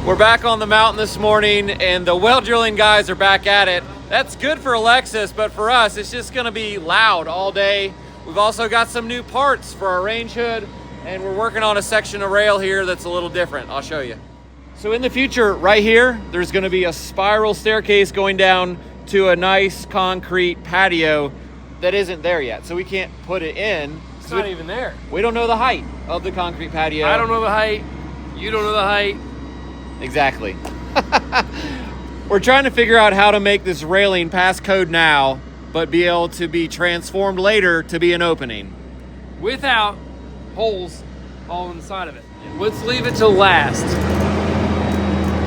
We're back on the mountain this morning and the well drilling guys are back at it. That's good for Alexis, but for us, it's just gonna be loud all day. We've also got some new parts for our range hood and we're working on a section of rail here that's a little different. I'll show you. So in the future, right here, there's gonna be a spiral staircase going down to a nice concrete patio that isn't there yet. So we can't put it in. It's not even there. We don't know the height of the concrete patio. I don't know the height. You don't know the height. Exactly. We're trying to figure out how to make this railing pass code now, but be able to be transformed later to be an opening. Without holes all inside of it. Let's leave it till last.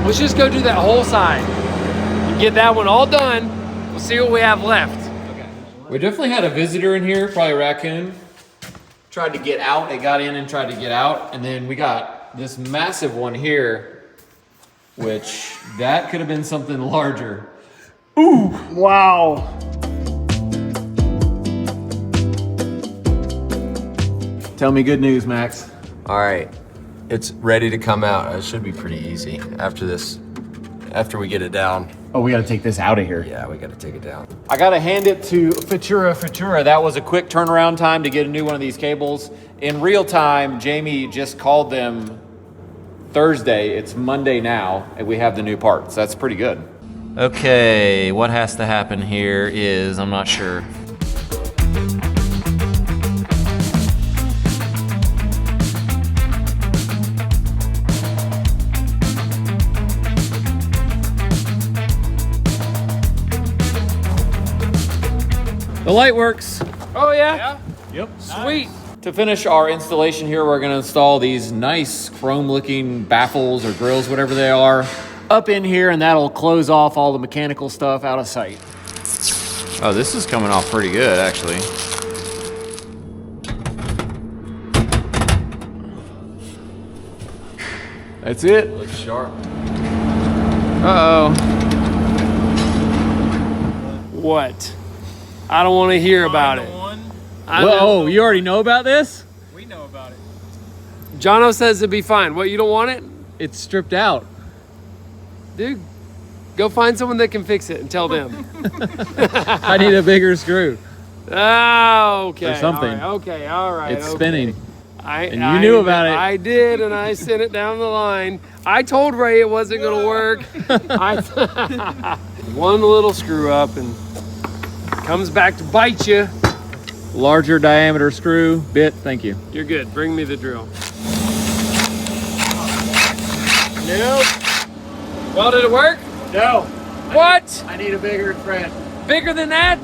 Let's just go do that whole side. And get that one all done. We'll see what we have left. Okay. We definitely had a visitor in here, probably a raccoon. Tried to get out, it got in and tried to get out. And then we got this massive one here, which that could have been something larger. Ooh, wow. Tell me good news, Max. All right, it's ready to come out. It should be pretty easy after this, after we get it down. Oh, we got to take this out of here. Yeah, we got to take it down. I gotta hand it to Futura. That was a quick turnaround time to get a new one of these cables. In real time, Jamie just called them Thursday. It's Monday now, and we have the new parts. That's pretty good. Okay, what has to happen here is, I'm not sure. The light works. Oh yeah? Yep. Sweet. To finish our installation here, we're gonna install these nice chrome looking baffles or grills, whatever they are, up in here, and that'll close off all the mechanical stuff out of sight. Oh, this is coming off pretty good, actually. That's it. Looks sharp. Uh-oh. What? I don't want to hear about it. Whoa, you already know about this? We know about it. Jono says it'd be fine. What, you don't want it? It's stripped out. Dude, go find someone that can fix it and tell them. I need a bigger screw. Oh, okay. Or something. All right. It's okay. spinning. And you knew about it. I did, and I sent it down the line. I told Ray it wasn't going to work. One little screw up and comes back to bite you. Larger diameter screw bit, thank you. You're good. Bring me the drill. Nope. Well, did it work? No. What? I need a bigger thread. Bigger than that?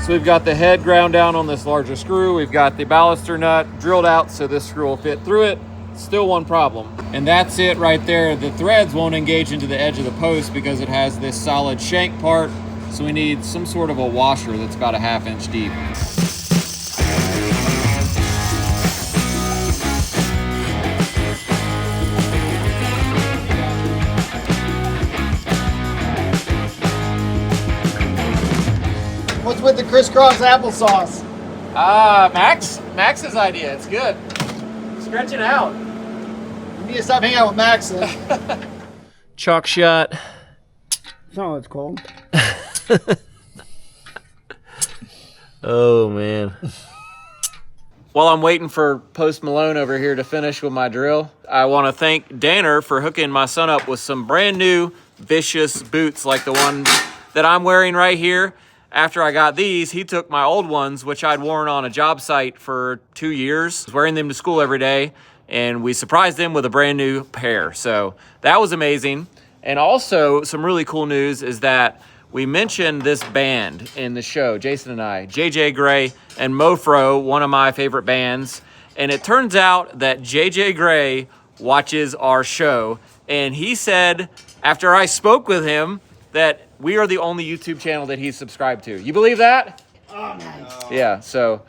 So we've got the head ground down on this larger screw. We've got the baluster nut drilled out so this screw will fit through it. Still one problem. And that's it right there. The threads won't engage into the edge of the post because it has this solid shank part. So we need some sort of a washer that's about a 1/2 inch deep. What's with the crisscross applesauce? Max's idea, it's good. Stretch it out. You need to stop hanging out with Max then. Chalk shot. That's not what it's called. Oh man. While I'm waiting for Post Malone over here to finish with my drill, I want to thank Danner for hooking my son up with some brand new Vicious boots like the one that I'm wearing right here. After I got these, he took my old ones, which I'd worn on a job site for 2 years, wearing them to school every day, and we surprised him with a brand new pair. So that was amazing. And also some really cool news is that we mentioned this band in the show, Jason and I, JJ Gray and Mofro, one of my favorite bands. And it turns out that JJ Gray watches our show. And he said, after I spoke with him, that we are the only YouTube channel that he's subscribed to. You believe that? Oh, nice. Yeah, so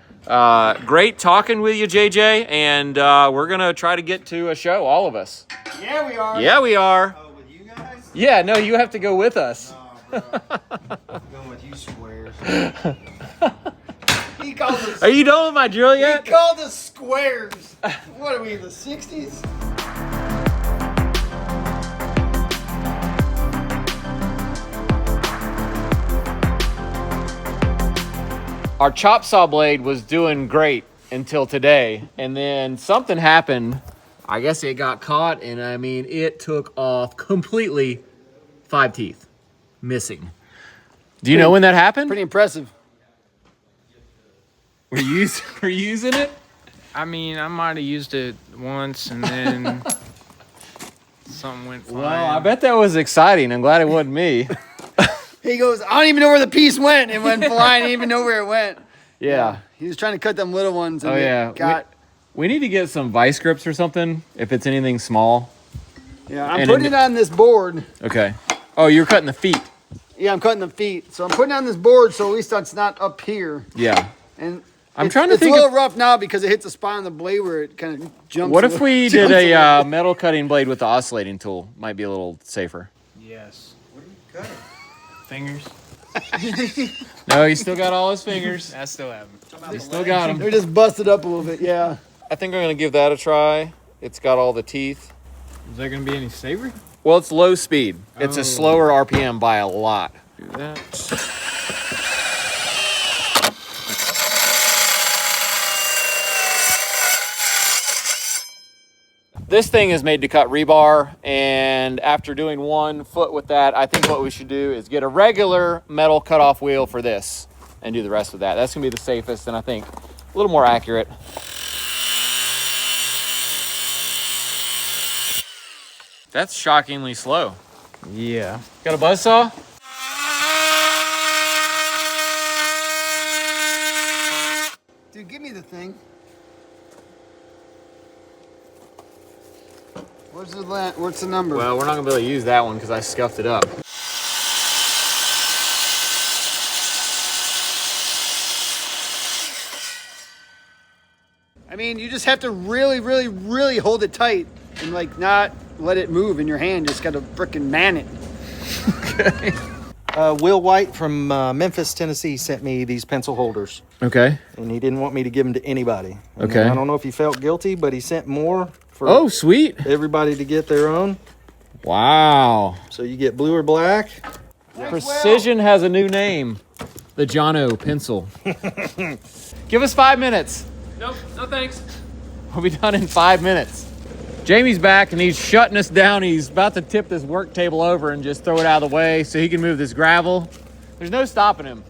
great talking with you, JJ. And we're going to try to get to a show, all of us. Yeah, we are. Yeah, we are. Oh, with you guys? Yeah, no, you have to go with us. Oh, bro. I'm going with you You squares. He called us. Are you done with my drill He yet? called us squares. What are we in the 60s? Our chop saw blade was doing great until today, and then something happened. I guess it got caught, and I mean, it took off completely. 5 teeth missing. Do you know when that happened? Pretty impressive. Were you using it? I mean, I might have used it once and then something went flying. Well, I bet that was exciting. I'm glad it wasn't me. He goes, I don't even know where the piece went. It went flying. I didn't even know where it went. Yeah. He was trying to cut them little ones. And Oh, it yeah. Got, We need to get some vice grips or something if it's anything small. yeah, I'm and putting in- it on this board. Okay. Oh, you're cutting the feet. Yeah, I'm cutting the feet. So I'm putting it on this board so at least it's not up here. Yeah. And I'm trying to it's think a little of- rough now because it hits the spot on the blade where it kind of jumps. What a if little- we did jumps a little. metal cutting blade with the oscillating tool? Might be a little safer. Yes. What are you cutting? Fingers? No, he still got all his fingers. I still have them. He still got them. They're just busted up a little bit. Yeah. I think I'm going to give that a try. It's got all the teeth. Is there going to be any savory? Well, it's low speed. It's Oh. a slower RPM by a lot. Do that. This thing is made to cut rebar, and after doing 1 foot with that, I think what we should do is get a regular metal cutoff wheel for this and do the rest with that. That's gonna be the safest and I think a little more accurate. That's shockingly slow. Yeah. Got a buzzsaw? Dude, give me the thing. What's the number? Well, we're not gonna be able to use that one because I scuffed it up. I mean, you just have to really, really, really hold it tight and like not let it move in your hand. Just gotta frickin' man it. Will White from Memphis, Tennessee sent me these pencil holders, Okay. and he didn't want me to give them to anybody. And Okay. I don't know if he felt guilty, but he sent more for Oh, sweet. everybody to get their own. Wow. So you get blue or black. Precision has a new name. The Jono pencil. Give us 5 minutes. Nope. No thanks. We'll be done in 5 minutes. Jamie's back and he's shutting us down. He's about to tip this work table over and just throw it out of the way so he can move this gravel. There's no stopping him.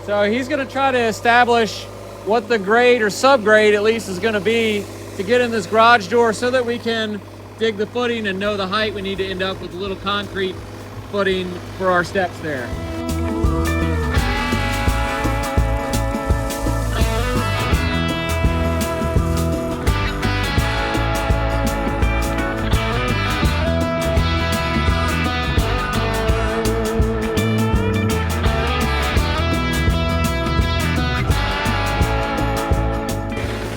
So he's gonna try to establish what the grade or subgrade at least is gonna be to get in this garage door so that we can dig the footing and know the height we need to end up with a little concrete footing for our steps there.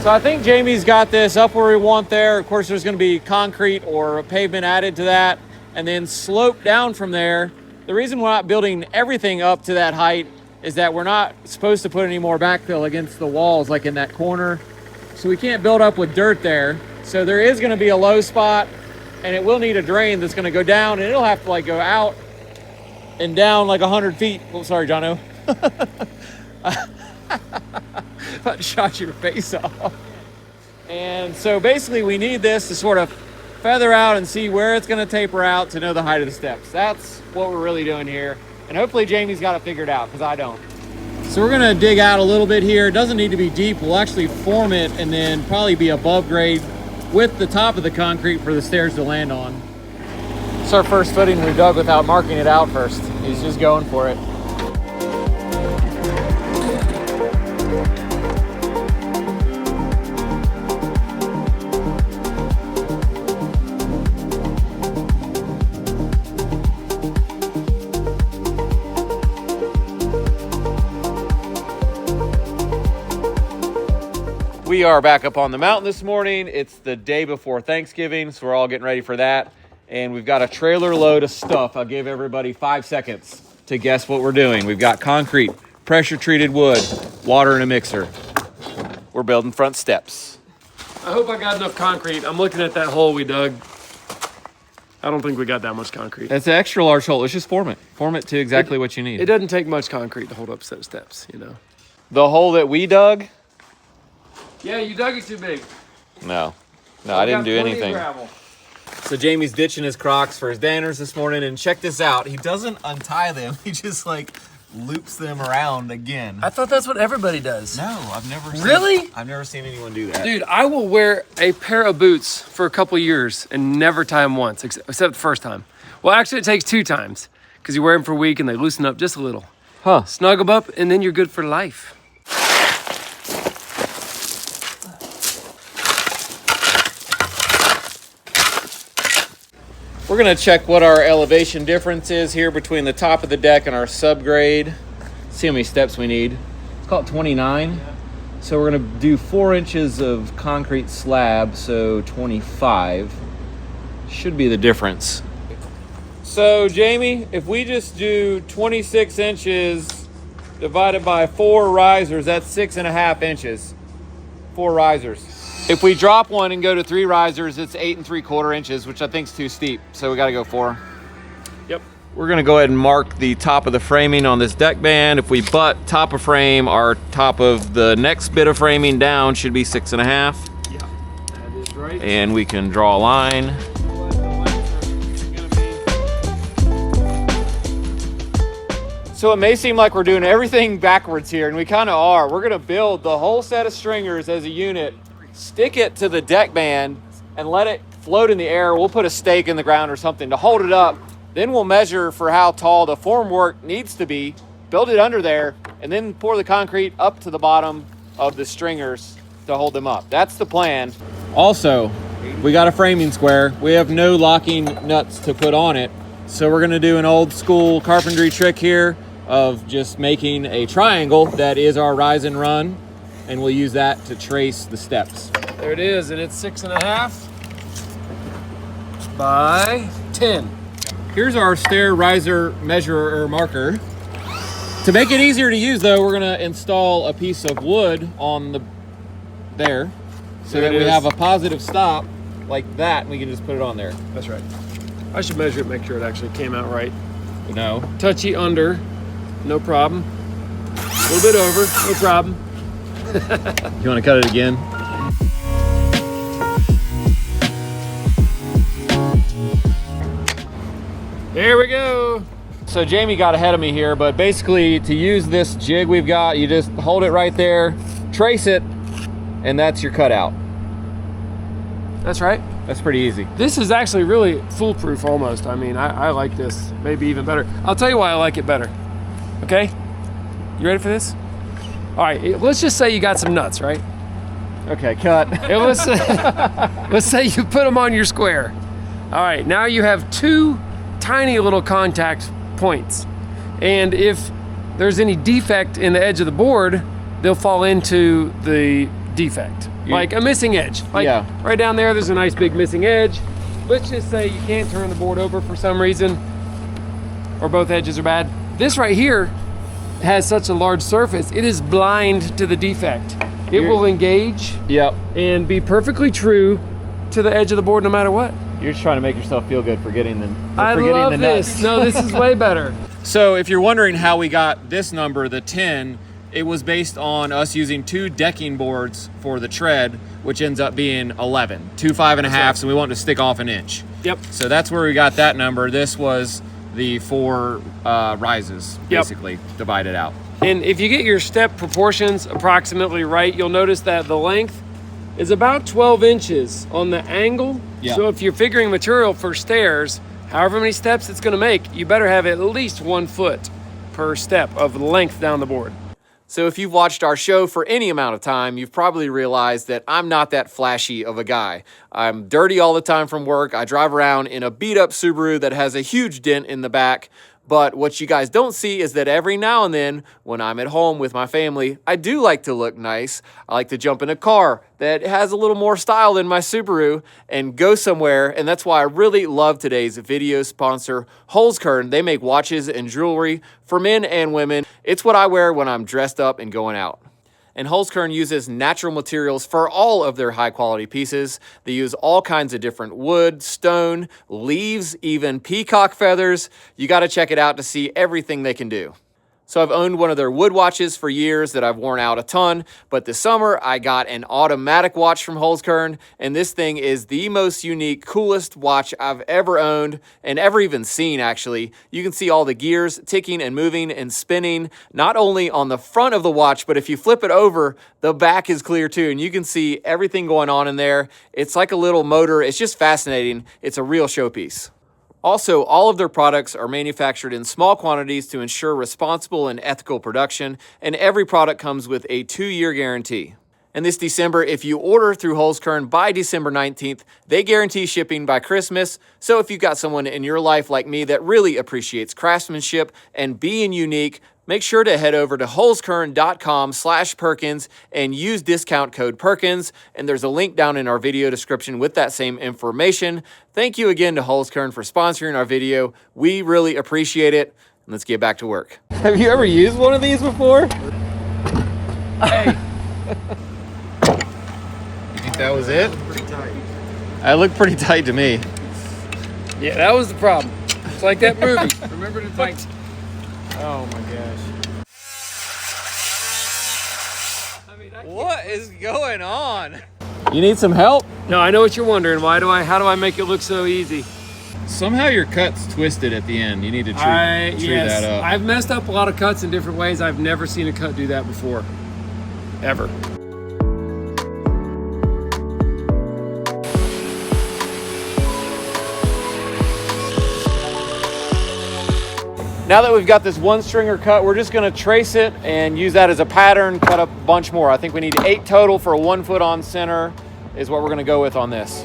So I think Jamie's got this up where we want there. Of course, there's going to be concrete or pavement added to that and then slope down from there. The reason we're not building everything up to that height is that we're not supposed to put any more backfill against the walls like in that corner. So we can't build up with dirt there. So there is going to be a low spot and it will need a drain that's going to go down and it'll have to like go out and down like 100 feet. Oh, sorry, Jono. About to shot your face off. And so basically we need this to sort of feather out and see where it's going to taper out to know the height of the steps. That's what we're really doing here. And hopefully Jamie's got it figured out because I don't. So we're going to dig out a little bit here. It doesn't need to be deep. We'll actually form it and then probably be above grade with the top of the concrete for the stairs to land on. It's our first footing we dug without marking it out first. He's just going for it. We are back up on the mountain this morning. It's the day before Thanksgiving, so we're all getting ready for that. And we've got a trailer load of stuff. I'll give everybody 5 seconds. to guess what we're doing. We've got concrete, pressure treated wood, water in a mixer. We're building front steps. I hope I got enough concrete. I'm looking at that hole we dug. I don't think we got that much concrete. That's an extra large hole. Let's just form it. Form it to exactly what you need. It doesn't take much concrete to hold up a set of steps, you know. The hole that we dug? Yeah, you dug it too big. No, I didn't do anything. So Jamie's ditching his Crocs for his Danners this morning, and check this out. He doesn't untie them. He just like loops them around again. I thought that's what everybody does. No, I've never seen, Really? I've never seen anyone do that. Dude, I will wear a pair of boots for a couple years and never tie them once, except the first time. Well, actually, it takes 2 times because you wear them for a week and they loosen up just a little. Huh. Snug them up, and then you're good for life. We're gonna check what our elevation difference is here between the top of the deck and our subgrade. See how many steps we need. Let's call it 29. So we're gonna do 4 inches of concrete slab, so 25. Should be the difference. So Jamie, if we just do 26 inches divided by 4 risers, that's 6.5 inches. 4 risers. If we drop one and go to 3 risers, it's 8 3/4 inches, which I think is too steep. So we got to go 4. Yep. We're going to go ahead and mark the top of the framing on this deck band. If we butt top of frame, our top of the next bit of framing down should be 6.5. Yeah, that is right. And we can draw a line. So it may seem like we're doing everything backwards here, and we kind of are. We're going to build the whole set of stringers as a unit, stick it to the deck band, and let it float in the air. We'll put a stake in the ground or something to hold it up. Then we'll measure for how tall the formwork needs to be, build it under there, and then pour the concrete up to the bottom of the stringers to hold them up. That's the plan. Also, we got a framing square. We have no locking nuts to put on it. So we're gonna do an old school carpentry trick here of just making a triangle that is our rise and run, and we'll use that to trace the steps. There it is, and it's 6.5 by 10. Here's our stair riser measurer or marker. To make it easier to use though, we're gonna install a piece of wood on there so that we have a positive stop like that, and we can just put it on there. That's right. I should measure it, make sure it actually came out right. No. Touchy under, no problem. A little bit over, no problem. You wanna cut it again? There we go. So Jamie got ahead of me here, but basically to use this jig we've got, you just hold it right there, trace it, and that's your cutout. That's right. That's pretty easy. This is actually really foolproof almost. I mean, I like this maybe even better. I'll tell you why I like it better. Okay? You ready for this? All right, let's just say you got some nuts, right? Okay, cut. And let's say you put them on your square. All right, now you have 2 tiny little contact points. And if there's any defect in the edge of the board, they'll fall into the defect. Like a missing edge. Like right down there, there's a nice big missing edge. Let's just say you can't turn the board over for some reason, or both edges are bad. This right here has such a large surface, it is blind to the defect. It will engage and be perfectly true to the edge of the board no matter what. You're just trying to make yourself feel good for getting the I love this. No, this is way better. So if you're wondering how we got this number, the 10, it was based on us using 2 decking boards for the tread, which ends up being 11. 2 5.5s, and we wanted to stick off an inch. Yep. So that's where we got that number. This was the 4 rises, basically, divided out. And if you get your step proportions approximately right, you'll notice that the length is about 12 inches on the angle. Yeah. So if you're figuring material for stairs, however many steps it's gonna make, you better have at least 1 foot per step of length down the board. So if you've watched our show for any amount of time, you've probably realized that I'm not that flashy of a guy. I'm dirty all the time from work. I drive around in a beat up Subaru that has a huge dent in the back, But what you guys don't see is that every now and then, when I'm at home with my family, I do like to look nice. I like to jump in a car that has a little more style than my Subaru and go somewhere. And that's why I really love today's video sponsor, Holzkern. They make watches and jewelry for men and women. It's what I wear when I'm dressed up and going out. And Holzkern uses natural materials for all of their high quality pieces. They use all kinds of different wood, stone, leaves, even peacock feathers. You gotta check it out to see everything they can do. So I've owned one of their wood watches for years that I've worn out a ton, but this summer I got an automatic watch from Holzkern, and this thing is the most unique, coolest watch I've ever owned and ever even seen, actually. You can see all the gears ticking and moving and spinning, not only on the front of the watch, but if you flip it over, the back is clear too, and you can see everything going on in there. It's like a little motor. It's just fascinating. It's a real showpiece. Also, all of their products are manufactured in small quantities to ensure responsible and ethical production, and every product comes with a 2-year guarantee. And this December, if you order through Holzkern by December 19th, they guarantee shipping by Christmas. So if you've got someone in your life like me that really appreciates craftsmanship and being unique, make sure to head over to holzkern.com/Perkins and use discount code Perkins. And there's a link down in our video description with that same information. Thank you again to Holzkern for sponsoring our video. We really appreciate it. And let's get back to work. Have you ever used one of these before? Hey, You think that was it? It looked pretty tight to me. yeah, that was the problem. It's like that movie. Remember to tighten. Oh my gosh. What is going on? You need some help? No, I know what you're wondering. How do I make it look so easy? Somehow your cut's twisted at the end. You need to tree that up. I've messed up a lot of cuts in different ways. I've never seen a cut do that before. Ever. Now that we've got this one stringer cut, we're just gonna trace it and use that as a pattern, cut a bunch more. I think we need 8 total for a 1 foot on center is what we're gonna go with on this.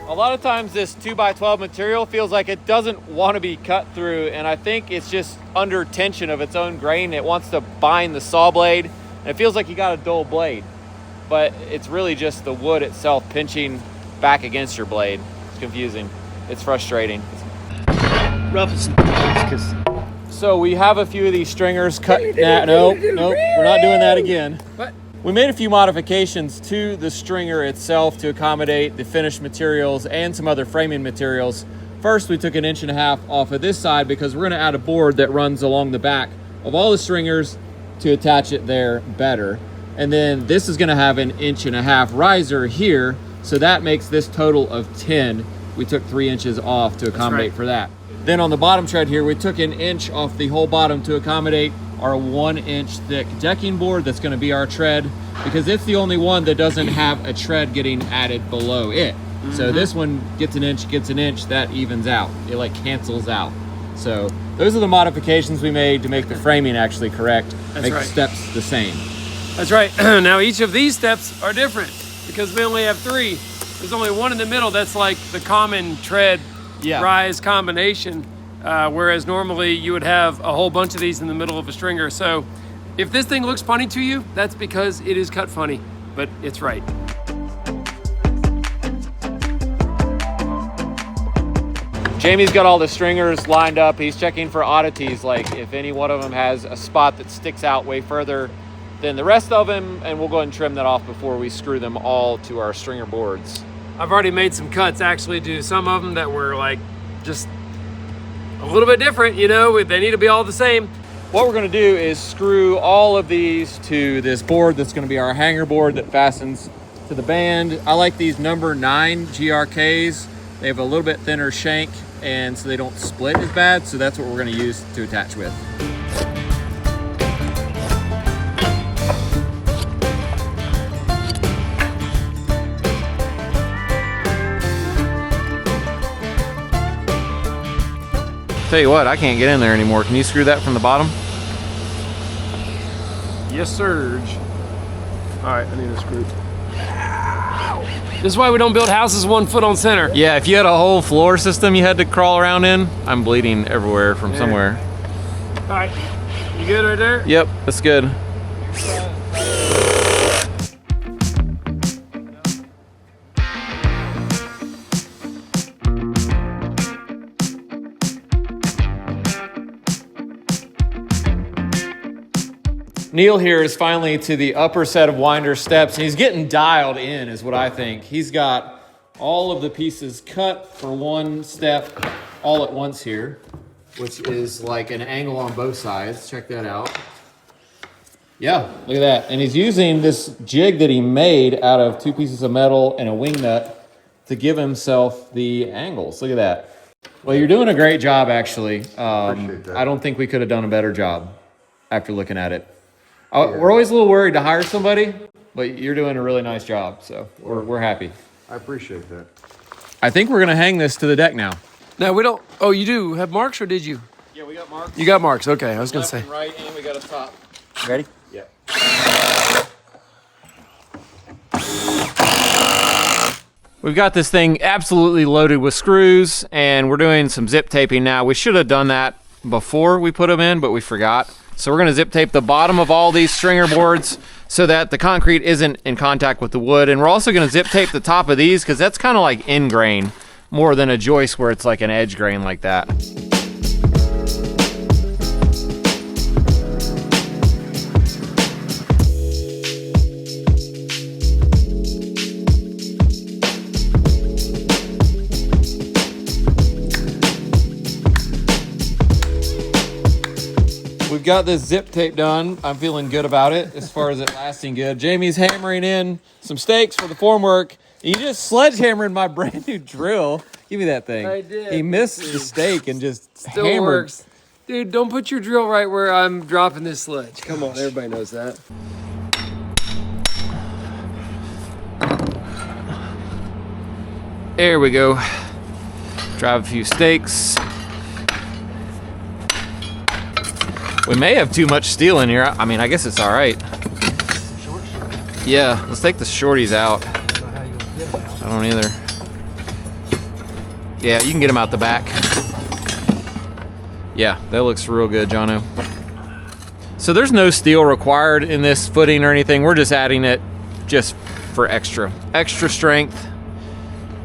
A lot of times this 2x12 material feels like it doesn't want to be cut through, and I think it's just under tension of its own grain. It wants to bind the saw blade, and it feels like you got a dull blade, but it's really just the wood itself pinching back against your blade. It's confusing. It's frustrating. Rough as because So we have a few of these stringers cut. Nope, we're not doing that again. What? We made a few modifications to the stringer itself to accommodate the finished materials and some other framing materials. First, we took 1.5 inches off of this side because we're going to add a board that runs along the back of all the stringers to attach it there better. And then this is going to have 1.5 inch riser here, so that makes this total of 10. We took 3 inches off to accommodate for that. Then on the bottom tread here, we took 1 inch off the whole bottom to accommodate our 1 inch thick decking board. That's going to be our tread because it's the only one that doesn't have a tread getting added below it. So this one gets 1 inch, that evens out. It like cancels out. So those are the modifications we made to make the framing actually correct. Make the steps the same. That's right. Now each of these steps are different because we only have 3. There's only one in the middle that's like the common tread rise combination, whereas normally you would have a whole bunch of these in the middle of a stringer. So if this thing looks funny to you, that's because it is cut funny, but it's right. Jamie's got all the stringers lined up. He's checking for oddities, like if any one of them has a spot that sticks out way further than the rest of them, and we'll go ahead and trim that off before we screw them all to our stringer boards. I've already made some cuts actually to some of them that were like just a little bit different, you know, they need to be all the same. What we're gonna do is screw all of these to this board that's gonna be our hanger board that fastens to the band. I like these number 9 GRKs. They have a little bit thinner shank, and so they don't split as bad, so that's what we're gonna use to attach with. Tell you what, I can't get in there anymore. Can you screw that from the bottom? Yes, Surge. All right, I need a screw. This is why we don't build houses 1 foot on center. Yeah, if you had a whole floor system you had to crawl around in, I'm bleeding everywhere from somewhere. All right, you good right there? Yep, that's good. Neil here is finally to the upper set of winder steps, and he's getting dialed in is what I think. He's got all of the pieces cut for one step all at once here, which is like an angle on both sides. Check that out. Yeah, look at that. And he's using this jig that he made out of 2 pieces of metal and a wing nut to give himself the angles. Look at that. Well, you're doing a great job, actually. I don't think we could have done a better job after looking at it. We're always a little worried to hire somebody, but you're doing a really nice job, so we're happy. I appreciate that. I think we're gonna hang this to the deck now. No, we don't. Oh, you do have marks, or did you? Yeah, we got marks. You got marks. Okay, I was gonna Left say. and right, and we got a top. Ready? Yeah. We've got this thing absolutely loaded with screws, and we're doing some zip taping now. We should have done that before we put them in, but we forgot. So we're gonna zip tape the bottom of all these stringer boards so that the concrete isn't in contact with the wood. And we're also gonna zip tape the top of these because that's kind of like in grain more than a joist where it's like an edge grain like that. We've got this zip tape done. I'm feeling good about it as far as it lasting good. Jamie's hammering in some stakes for the formwork. You just sledgehammered my brand new drill. Give me that thing. I did. He missed the stake and just Still hammered. works. Dude, don't put your drill right where I'm dropping this sledge. Come on, everybody knows that. There we go. Drive a few stakes. We may have too much steel in here. I mean, I guess it's all right. Yeah, let's take the shorties out. I don't either. Yeah, you can get them out the back. Yeah, that looks real good, Jono. So there's no steel required in this footing or anything. We're just adding it just for extra strength.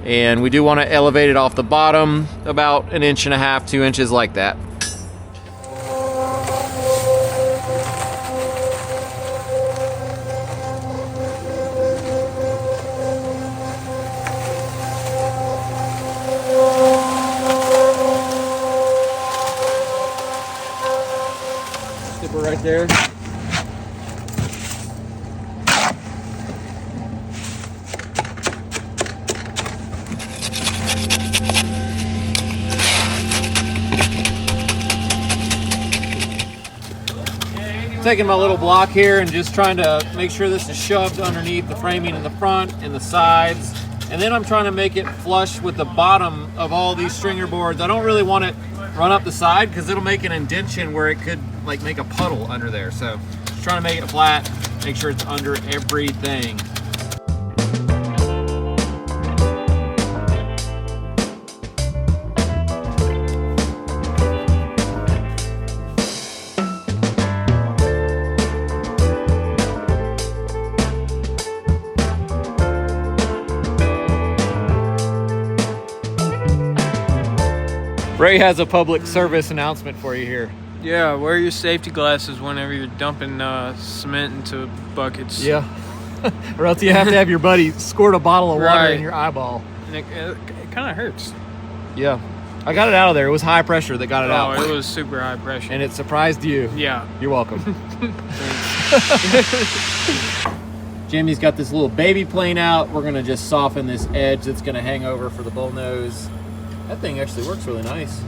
And we do want to elevate it off the bottom about 1.5 inches, 2 inches like that. Right there. Taking my little block here and just trying to make sure this is shoved underneath the framing in the front and the sides. And then I'm trying to make it flush with the bottom of all these stringer boards. I don't really want it run up the side because it'll make an indentation where it could like make a puddle under there. So just trying to make it flat, make sure it's under everything. Ray has a public service announcement for you here. Yeah, wear your safety glasses whenever you're dumping cement into buckets. Yeah. Or else you have to have your buddy squirt a bottle of water Right. in your eyeball. And it kind of hurts. Yeah. I got it out of there. It was high pressure that got it out. Oh, it was super high pressure. And it surprised you. Yeah. You're welcome. Jimmy's got this little baby plane out. We're gonna just soften this edge that's gonna hang over for the bull nose. That thing actually works really nice.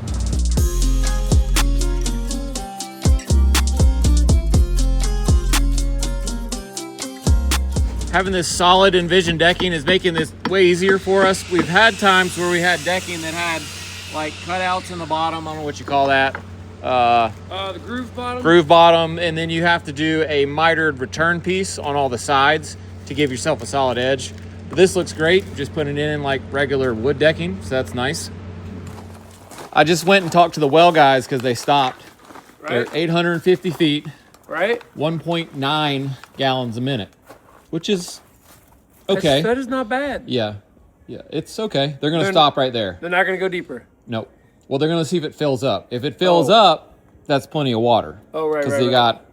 Having this solid Envision decking is making this way easier for us. We've had times where we had decking that had like cutouts in the bottom. I don't know what you call that. The groove bottom? Groove bottom, and then you have to do a mitered return piece on all the sides to give yourself a solid edge. But this looks great. Just putting it in like regular wood decking, so that's nice. I just went and talked to the well guys because they stopped. Right. They're 850 feet, Right? 1.9 gallons a minute, which is okay. That is not bad. Yeah, it's okay. They're gonna stop right there. They're not going to go deeper. Nope. Well, they're gonna see if it fills up. If it fills up, that's plenty of water. Oh, right, Because right, they right. got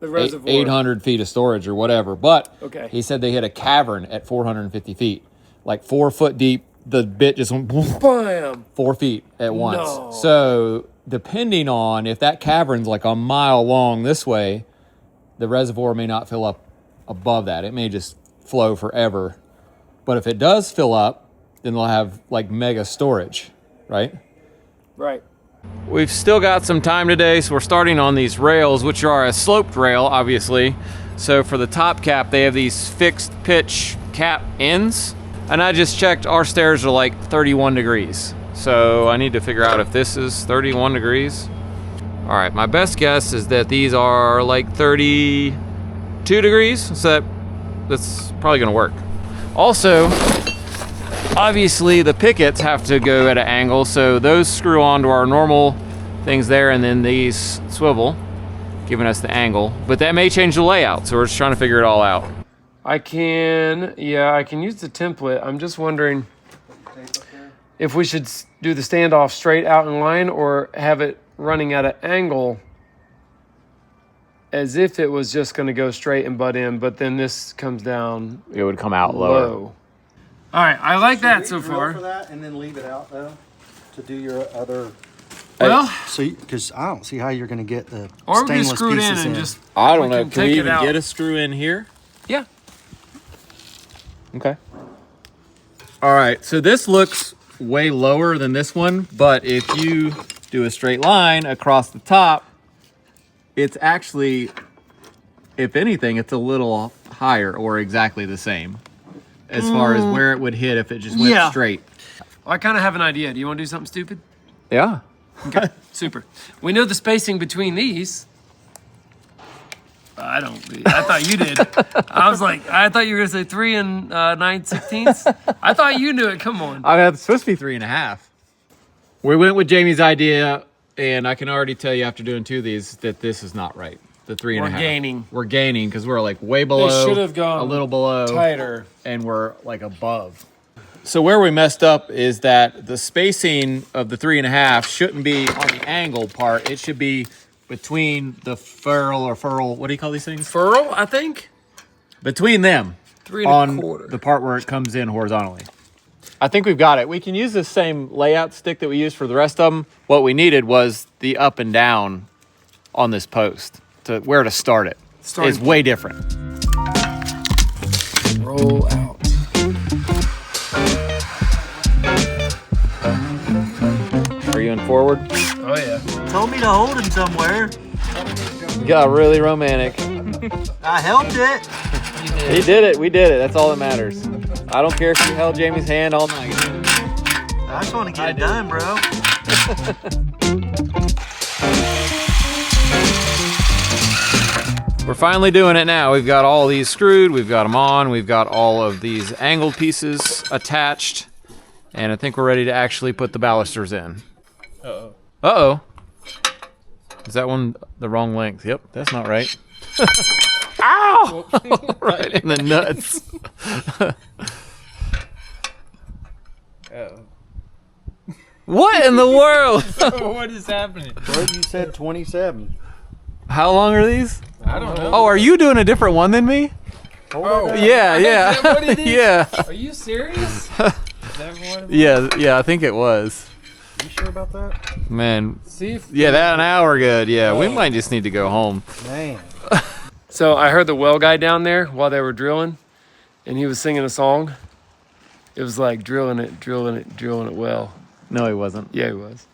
The reservoir. 800 feet of storage or whatever. But Okay. he said they hit a cavern at 450 feet, like 4 foot deep. The bit just went Bam! 4 feet at once. No. So depending on if that cavern's like a mile long this way, the reservoir may not fill up above that. It may just flow forever. But if it does fill up, then they'll have like mega storage, right? Right. We've still got some time today, so we're starting on these rails, which are a sloped rail, obviously. So for the top cap, they have these fixed pitch cap ends. And I just checked, our stairs are like 31 degrees. So I need to figure out if this is 31 degrees. All right, my best guess is that these are like 32 degrees. So that's probably gonna work. Also, obviously the pickets have to go at an angle, so those screw onto our normal things there, and then these swivel, giving us the angle. But that may change the layout, so we're just trying to figure it all out. I can use the template. I'm just wondering if we should do the standoff straight out in line or have it running at an angle as if it was just going to go straight and butt in, but then this comes down It would come out lower. low. All right, I like that so Drill far. for that and then leave it out though to do your other. Well, So, because I don't see how you're going to get the or we can stainless screw it in pieces and just I don't know, can can we take it even out. get a screw in here? Yeah. Okay. All right, so this looks way lower than this one, but if you do a straight line across the top, it's actually, if anything, it's a little higher or exactly the same as far as where it would hit if it just went Yeah. straight. Well, I kind of have an idea. Do you want to do something stupid? Yeah. Okay, super. We know the spacing between these. I thought you did. I thought you were going to say 3 and 9/16. I thought you knew it. Come on. It's supposed to be 3.5. We went with Jamie's idea, and I can already tell you after doing 2 of these that this is not right. The 3.5. We're gaining. We're gaining because we're like way below. should have gone a little below. Tighter. And we're like above. So where we messed up is that the spacing of the 3.5 shouldn't be on the angle part. It should be between the furl, what do you call these things? Furl, I think. Between them 3 on 1/4. the part where it comes in horizontally. I think we've got it. We can use the same layout stick that we used for the rest of them. What we needed was the up and down on this post to where to start it. It's way different. Roll out. Are you in forward? Oh yeah. Told me to hold him somewhere. Got really romantic. I helped it. He did it. We did it. That's all that matters. I don't care if you held Jamie's hand all night. I just want to get it done, bro. We're finally doing it now. We've got all these screwed. We've got them on. We've got all of these angled pieces attached. And I think we're ready to actually put the balusters in. Uh-oh. Uh-oh. Is that one the wrong length? Yep, that's not right. Ow! Right in the nuts. What in the world? What is happening? Bro, you said 27. How long are these? I don't know. Oh, are you doing a different one than me? Oh, Yeah, yeah. Is that what it is? Yeah. Are you serious? Is that what it is? Yeah, I think it was. You sure about that? Man, See if yeah, that an hour good. Yeah, we might just need to go home. Man. So I heard the well guy down there while they were drilling, and he was singing a song. It was like drilling it well. No, he wasn't. Yeah, he was.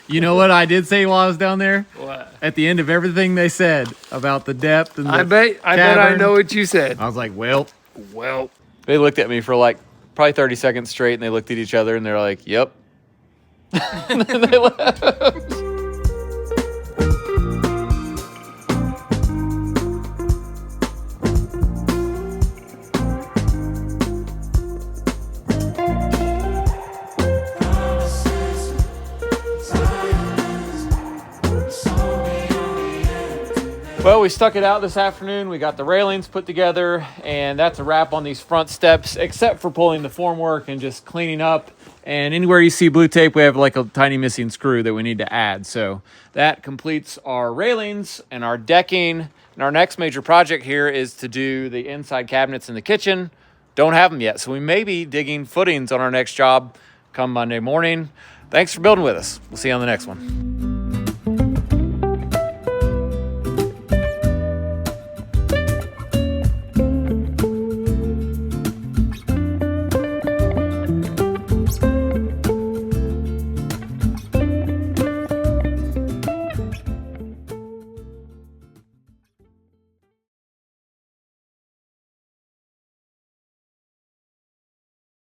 You know what I did say while I was down there? What? At the end of everything they said about the depth and the I bet I cavern, know what you said. I was like, well. Well, They looked at me for like probably 30 seconds straight, and they looked at each other, and they're like, yep. And then they left. Well, we stuck it out this afternoon. We got the railings put together, and that's a wrap on these front steps, except for pulling the formwork and just cleaning up. And anywhere you see blue tape, we have like a tiny missing screw that we need to add. So that completes our railings and our decking. And our next major project here is to do the inside cabinets in the kitchen. Don't have them yet, so we may be digging footings on our next job come Monday morning. Thanks for building with us. We'll see you on the next one.